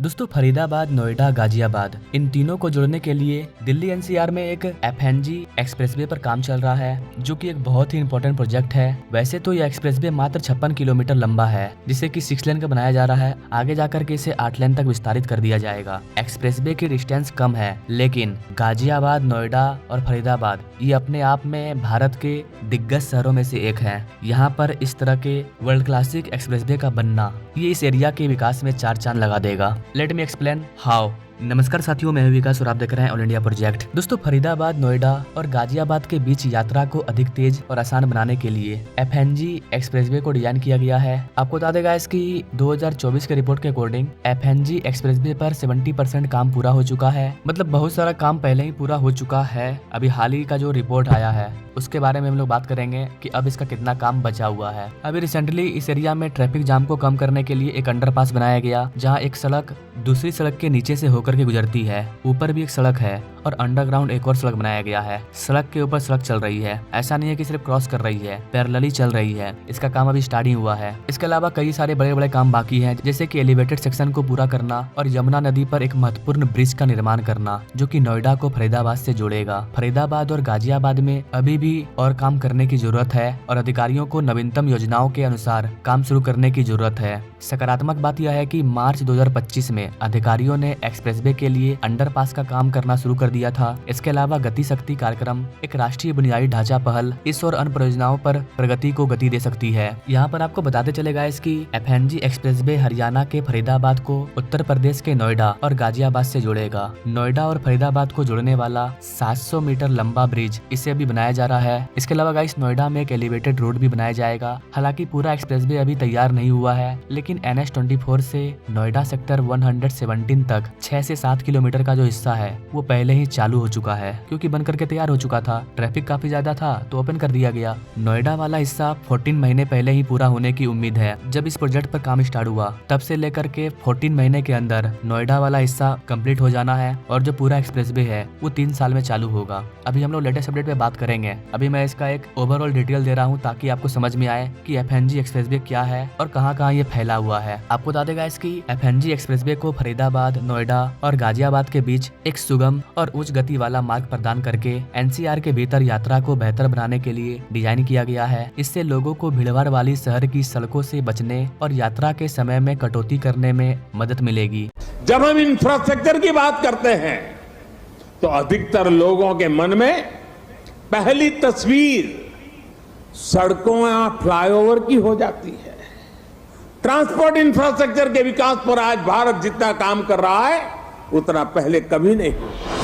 दोस्तों फरीदाबाद, नोएडा, गाजियाबाद इन तीनों को जोड़ने के लिए दिल्ली एनसीआर में एक एफएनजी एक्सप्रेसवे पर काम चल रहा है, जो कि एक बहुत ही इंपॉर्टेंट प्रोजेक्ट है। वैसे तो यह एक्सप्रेसवे मात्र 56 किलोमीटर लंबा है, जिसे कि 6 लेन का बनाया जा रहा है। आगे जाकर के इसे 8 लेन तक विस्तारित कर दिया जाएगा। एक्सप्रेसवे की डिस्टेंस कम है, लेकिन गाजियाबाद, नोएडा और फरीदाबाद ये अपने आप में भारत के दिग्गज शहरों में से एक है। यहाँ पर इस तरह के वर्ल्ड क्लासिक एक्सप्रेसवे का बनना ये इस एरिया के विकास में 4 चांद लगा देगा। Let me explain how. नमस्कार साथियों, मैं हूं विकास और आप देख रहे हैं ऑल इंडिया प्रोजेक्ट। दोस्तों फरीदाबाद, नोएडा और गाजियाबाद के बीच यात्रा को अधिक तेज और आसान बनाने के लिए एफएनजी एक्सप्रेसवे को डिजाइन किया गया है। आपको बता देगा इसकी 2024 के रिपोर्ट के अकॉर्डिंग एफएनजी एक्सप्रेसवे पर 70% काम पूरा हो चुका है। मतलब बहुत सारा काम पहले ही पूरा हो चुका है। अभी हाल ही का जो रिपोर्ट आया है उसके बारे में हम लोग बात करेंगे कि अब इसका कितना काम बचा हुआ है। अभी रिसेंटली इस एरिया में ट्रैफिक जाम को कम करने के लिए एक अंडरपास बनाया गया, जहां एक सड़क दूसरी सड़क के नीचे से होकर के गुजरती है। ऊपर भी एक सड़क है और अंडरग्राउंड एक और सड़क बनाया गया है। सड़क के ऊपर सड़क चल रही है, ऐसा नहीं है कि सिर्फ क्रॉस कर रही है, पैरेलली चल रही है। इसका काम अभी स्टार्टिंग हुआ है। इसके अलावा कई सारे बड़े बड़े काम बाकी हैं, जैसे कि एलिवेटेड सेक्शन को पूरा करना और यमुना नदी पर एक महत्वपूर्ण ब्रिज का निर्माण करना, जो कि नोएडा को फरीदाबाद से जोड़ेगा। फरीदाबाद और गाजियाबाद में अभी भी और काम करने की जरूरत है और अधिकारियों को नवीनतम योजनाओं के अनुसार काम शुरू करने की जरूरत है। सकारात्मक बात यह है कि मार्च 2025 में अधिकारियों ने एक्सप्रेसवे के लिए अंडरपास का काम करना शुरू कर दिया था। इसके अलावा गति शक्ति कार्यक्रम, एक राष्ट्रीय बुनियादी ढांचा पहल, इस और अन्य परियोजनाओं पर प्रगति को गति दे सकती है। यहाँ पर आपको बताते चलेगा इसकी एफएनजी एक्सप्रेसवे हरियाणा के फरीदाबाद को उत्तर प्रदेश के नोएडा और गाजियाबाद से जोड़ेगा। नोएडा और फरीदाबाद को जोड़ने वाला 700 मीटर लंबा ब्रिज इसे अभी बनाया जा रहा है। इसके अलावा गाइस नोएडा में एक एलिवेटेड रोड भी बनाया जाएगा। हालांकि पूरा एक्सप्रेसवे अभी तैयार नहीं हुआ है, लेकिन NH-24 से नोएडा सेक्टर 117 तक 6 से 7 किलोमीटर का जो हिस्सा है वो पहले ही चालू हो चुका है, क्योंकि बन करके तैयार हो चुका था। ट्रैफिक काफी ज्यादा था तो ओपन कर दिया गया। नोएडा वाला हिस्सा 14 महीने पहले ही पूरा होने की उम्मीद है। जब इस प्रोजेक्ट पर काम स्टार्ट हुआ तब से लेकर के 14 महीने के अंदर नोएडा वाला हिस्सा कंप्लीट हो जाना है और जो पूरा एक्सप्रेसवे है वो 3 साल में चालू होगा। अभी हम लोग लेटेस्ट अपडेट पे बात करेंगे। अभी मैं इसका एक ओवरऑल डिटेल दे रहा हूँ ताकि आपको समझ में आए कि एफएनजी एक्सप्रेसवे क्या है और कहाँ ये फैला हुआ है। आपको बता देगा इसकी एफएनजी एक्सप्रेसवे को फरीदाबाद, नोएडा और गाजियाबाद के बीच एक सुगम और उच्च गति वाला मार्ग प्रदान करके एनसीआर के भीतर यात्रा को बेहतर बनाने के लिए डिजाइन किया गया है। इससे लोगों को भीड़भाड़ वाली शहर की सड़कों से बचने और यात्रा के समय में कटौती करने में मदद मिलेगी। जब हम इंफ्रास्ट्रक्चर की बात करते हैं तो अधिकतर लोगों के मन में पहली तस्वीर सड़कों या फ्लाईओवर की हो जाती है। ट्रांसपोर्ट इंफ्रास्ट्रक्चर के विकास पर आज भारत जितना काम कर रहा है उतना पहले कभी नहीं हुआ।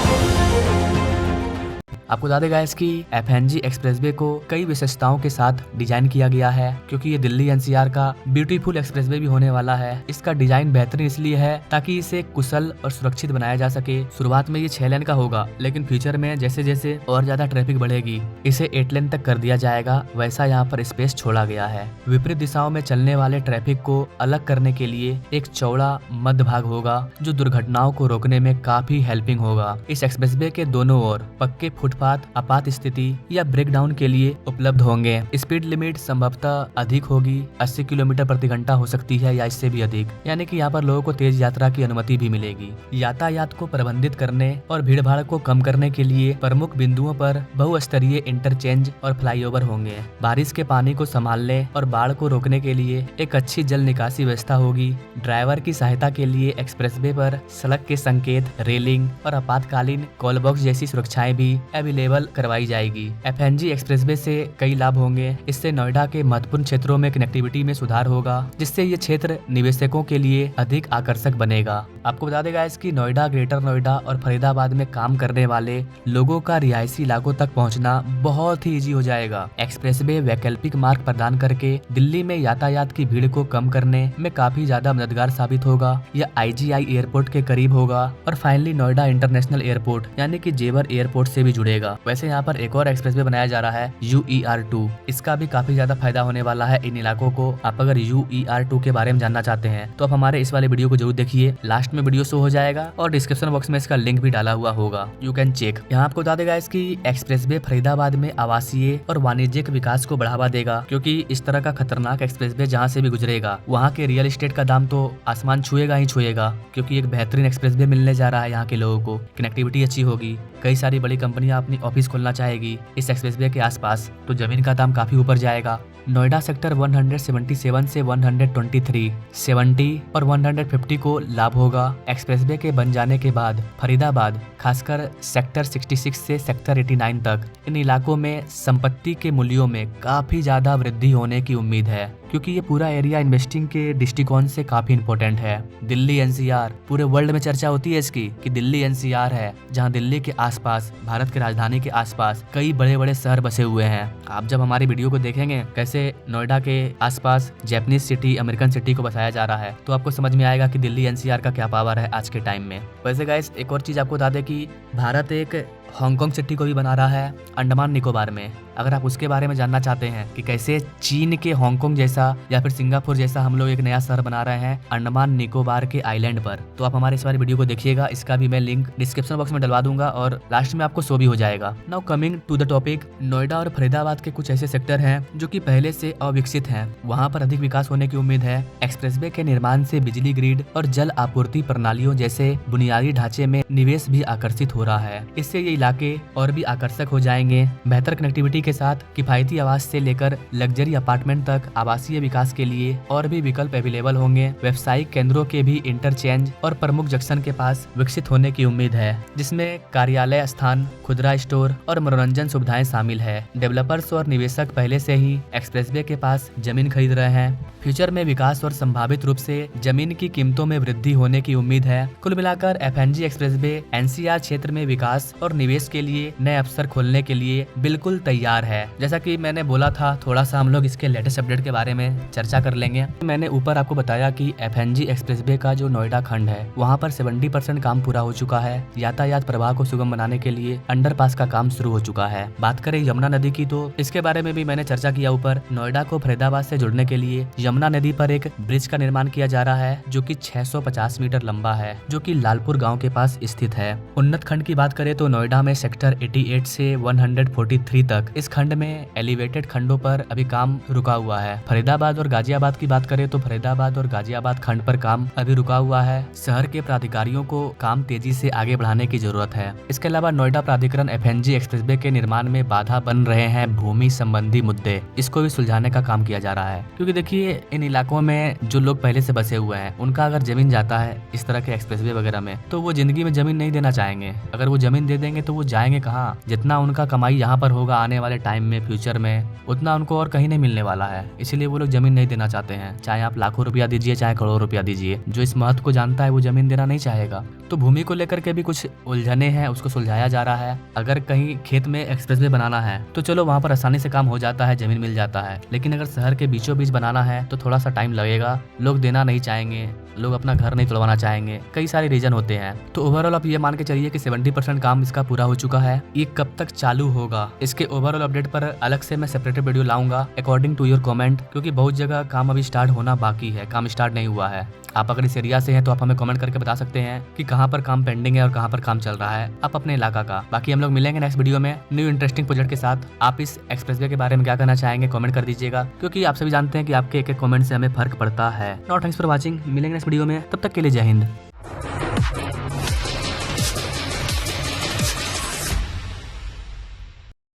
आपको बता देगा इसकी एफएनजी एक्सप्रेसवे को कई विशेषताओं के साथ डिजाइन किया गया है, क्योंकि ये दिल्ली एनसीआर का ब्यूटीफुल एक्सप्रेसवे भी होने वाला है। इसका डिजाइन बेहतरीन इसलिए है ताकि इसे कुशल और सुरक्षित बनाया जा सके। शुरुआत में ये 6 लेन का होगा, लेकिन फ्यूचर में जैसे जैसे और ज्यादा ट्रैफिक बढ़ेगी इसे 8 लेन तक कर दिया जाएगा। वैसा यहाँ पर स्पेस छोड़ा गया है। विपरीत दिशाओं में चलने वाले ट्रैफिक को अलग करने के लिए एक चौड़ा मध्य भाग होगा, जो दुर्घटनाओं को रोकने में काफी हेल्पिंग होगा। इस एक्सप्रेसवे के दोनों ओर पक्के फुटपाथ आपात स्थिति या ब्रेकडाउन के लिए उपलब्ध होंगे। स्पीड लिमिट संभवतः अधिक होगी, 80 किलोमीटर प्रति घंटा हो सकती है या इससे भी अधिक, यानी कि यहाँ पर लोगों को तेज यात्रा की अनुमति भी मिलेगी। यातायात को प्रबंधित करने और भीड़ भाड़ को कम करने के लिए प्रमुख बिंदुओं पर बहुस्तरीय इंटरचेंज और फ्लाईओवर होंगे। बारिश के पानी को संभालने और बाढ़ को रोकने के लिए एक अच्छी जल निकासी व्यवस्था होगी। ड्राइवर की सहायता के लिए एक्सप्रेसवे पर सड़क के संकेत, रेलिंग और आपातकालीन कॉल बॉक्स जैसी सुरक्षाएं भी अवेलेबल करवाई जाएगी। एफएनजी एक्सप्रेसवे से कई लाभ होंगे। इससे नोएडा के महत्वपूर्ण क्षेत्रों में कनेक्टिविटी में सुधार होगा, जिससे ये क्षेत्र निवेशकों के लिए अधिक आकर्षक बनेगा। आपको बता देगा इसकी नोएडा, ग्रेटर नोएडा और फरीदाबाद में काम करने वाले लोगों का रिहायशी इलाकों तक पहुंचना बहुत ही इजी हो जाएगा। एक्सप्रेसवे वैकल्पिक मार्ग प्रदान करके दिल्ली में यातायात की भीड़ को कम करने में काफी ज्यादा मददगार साबित होगा। यह IGI एयरपोर्ट के करीब होगा और फाइनली नोएडा इंटरनेशनल एयरपोर्ट यानी कि जेवर एयरपोर्ट से भी जुड़ेगा। वैसे यहाँ पर एक और एक्सप्रेसवे बनाया जा रहा है UER2। इसका भी काफी ज्यादा फायदा होने वाला है इन इलाकों को। आप अगर UER2 के बारे में जानना चाहते हैं तो आप हमारे इस वाले वीडियो को जरूर देखिए। लास्ट में वीडियो शो हो जाएगा और डिस्क्रिप्शन बॉक्स में इसका लिंक भी डाला हुआ होगा, यू कैन चेक। यहाँ आपको बता देगा इसकी एक्सप्रेसवे फरीदाबाद में आवासीय और वाणिज्यिक विकास को बढ़ावा देगा, क्योंकि इस तरह का खतरनाक एक्सप्रेसवे जहाँ से भी गुजरेगा वहाँ के रियल एस्टेट का दाम तो आसमान छुएगा ही छुएगा, क्योंकि एक बेहतरीन एक्सप्रेसवे मिलने जा रहा है। यहाँ के लोगों को कनेक्टिविटी अच्छी होगी, कई सारी बड़ी कंपनियां अपनी ऑफिस खोलना चाहेगी इस एक्सप्रेसवे के आसपास, तो जमीन का दाम काफी ऊपर जाएगा। नोएडा सेक्टर 177 से 123, 70 और 150 को लाभ होगा। एक्सप्रेसवे के बन जाने के बाद फरीदाबाद, खासकर सेक्टर 66 से सेक्टर 89 तक, इन इलाकों में संपत्ति के मूल्यों में काफी ज्यादा वृद्धि होने की उम्मीद है, क्योंकि ये पूरा एरिया इन्वेस्टिंग के दृष्टिकोण से काफी इंपॉर्टेंट है। दिल्ली एनसीआर, पूरे वर्ल्ड में चर्चा होती है इसकी कि दिल्ली एनसीआर है, जहां दिल्ली के आसपास, भारत की राजधानी के आसपास कई बड़े बड़े शहर बसे हुए हैं। आप जब हमारी वीडियो को देखेंगे कैसे नोएडा के आसपास जापानीज सिटी, अमेरिकन सिटी को बसाया जा रहा है, तो आपको समझ में आएगा कि दिल्ली एनसीआर का क्या पावर है आज के टाइम में। वैसे गाइस एक और चीज आपको बता दें कि भारत एक हांगकांग सिटी को भी बना रहा है अंडमान निकोबार में। अगर आप उसके बारे में जानना चाहते हैं कि कैसे चीन के हांगकांग जैसा या फिर सिंगापुर जैसा हम लोग एक नया शहर बना रहे हैं अंडमान निकोबार के आइलैंड पर, तो आप हमारे इस वाली वीडियो को देखिएगा। इसका भी मैं लिंक डिस्क्रिप्शन बॉक्स में डलवा दूंगा और लास्ट में आपको शो भी हो जाएगा। Now coming to the topic, Noida और फरीदाबाद के कुछ ऐसे सेक्टर हैं जो कि पहले से अविकसित हैं, वहाँ पर अधिक विकास होने की उम्मीद है। एक्सप्रेसवे के निर्माण से बिजली ग्रिड और जल आपूर्ति प्रणालियों जैसे बुनियादी ढांचे में निवेश भी आकर्षित हो रहा है। इससे ये इलाके और भी आकर्षक हो जाएंगे। बेहतर कनेक्टिविटी के साथ किफायती आवास से लेकर लग्जरी अपार्टमेंट तक आवासीय विकास के लिए और भी विकल्प अवेलेबल होंगे। व्यावसायिक केंद्रों के भी इंटरचेंज और प्रमुख जंक्शन के पास विकसित होने की उम्मीद है, जिसमें कार्यालय स्थान, खुदरा स्टोर और मनोरंजन सुविधाएं शामिल है। डेवलपर्स और निवेशक पहले से ही एक्सप्रेसवे के पास जमीन खरीद रहे हैं। फ्यूचर में विकास और संभावित रूप से जमीन की कीमतों में वृद्धि होने की उम्मीद है। कुल मिलाकर एफएनजी एक्सप्रेसवे एनसीआर क्षेत्र में विकास और निवेश के लिए नए अवसर खोलने के लिए बिल्कुल तैयार है। जैसा कि मैंने बोला था, थोड़ा सा हम लोग इसके लेटेस्ट अपडेट के बारे में चर्चा कर लेंगे। मैंने ऊपर आपको बताया कि एफएनजी एक्सप्रेसवे का जो नोएडा खंड है वहाँ पर 70% काम पूरा हो चुका है। यातायात प्रवाह को सुगम बनाने के लिए अंडरपास का काम शुरू हो चुका है। बात करें यमुना नदी की, तो इसके बारे में भी मैंने चर्चा किया ऊपर। नोएडा को फरीदाबाद से जुड़ने के लिए यमुना नदी पर एक ब्रिज का निर्माण किया जा रहा है जो कि 650 मीटर लंबा है, जो कि लालपुर गांव के पास स्थित है। उन्नत खंड की बात करें तो नोएडा में सेक्टर 88 से 143 तक इस खंड में एलिवेटेड खंडों पर अभी काम रुका हुआ है। फरीदाबाद और गाजियाबाद की बात करें तो फरीदाबाद और गाजियाबाद खंड पर काम अभी रुका हुआ है। शहर के प्राधिकारियों को काम तेजी से आगे बढ़ाने की जरूरत है। इसके अलावा नोएडा प्राधिकरण एफएनजी एक्सप्रेसवे के निर्माण में बाधा बन रहे हैं भूमि संबंधी मुद्दे, इसको भी सुलझाने का काम किया जा रहा है। क्योंकि देखिए इन इलाकों में जो लोग पहले से बसे हुए हैं उनका अगर जमीन जाता है इस तरह के एक्सप्रेसवे वगैरह में, तो वो जिंदगी में जमीन नहीं देना चाहेंगे। अगर वो जमीन दे देंगे तो वो जाएंगे कहाँ? जितना उनका कमाई यहाँ पर होगा आने वाले टाइम में, फ्यूचर में, उतना उनको और कहीं नहीं मिलने वाला है। इसीलिए वो लोग जमीन नहीं देना चाहते हैं। चाहे आप लाखों रुपया दीजिए, चाहे करोड़ों रुपया दीजिए, जो इस महत्व को जानता है वो जमीन देना नहीं चाहेगा। तो भूमि को लेकर के भी कुछ उलझने हैं, उसको सुलझाया जा रहा है। अगर कहीं खेत में एक्सप्रेसवे बनाना है तो चलो वहाँ पर आसानी से काम हो जाता है, जमीन मिल जाता है। लेकिन अगर शहर के बीचों बीच बनाना है तो थोड़ा सा टाइम लगेगा। लोग देना नहीं चाहेंगे, लोग अपना घर नहीं तोड़वाना चाहेंगे, कई सारे रीजन होते हैं। तो ओवरऑल आप ये मान के चलिए कि 70% काम इसका पूरा हो चुका है। ये कब तक चालू होगा इसके ओवरऑल अपडेट पर अलग से मैं सेपरेट वीडियो लाऊंगा अकॉर्डिंग टू योर कमेंट, क्योंकि बहुत जगह काम अभी स्टार्ट होना बाकी है, काम स्टार्ट नहीं हुआ है। आप अगर इस एरिया से हैं तो आप हमें कमेंट करके बता सकते हैं कि कहाँ पर काम पेंडिंग है और कहाँ पर काम चल रहा है आप अपने इलाका का। बाकी हम लोग मिलेंगे नेक्स्ट वीडियो में न्यू इंटरेस्टिंग प्रोजेक्ट के साथ। आप इस एक्सप्रेसवे के बारे में क्या कहना चाहेंगे कमेंट कर दीजिएगा, क्योंकि आप सभी जानते हैं कि आपके एक एक कमेंट से हमें फर्क पड़ता है। थैंक्स फॉर वॉचिंग, मिलेंगे नेक्स्ट वीडियो में, तब तक के लिए जय हिंद।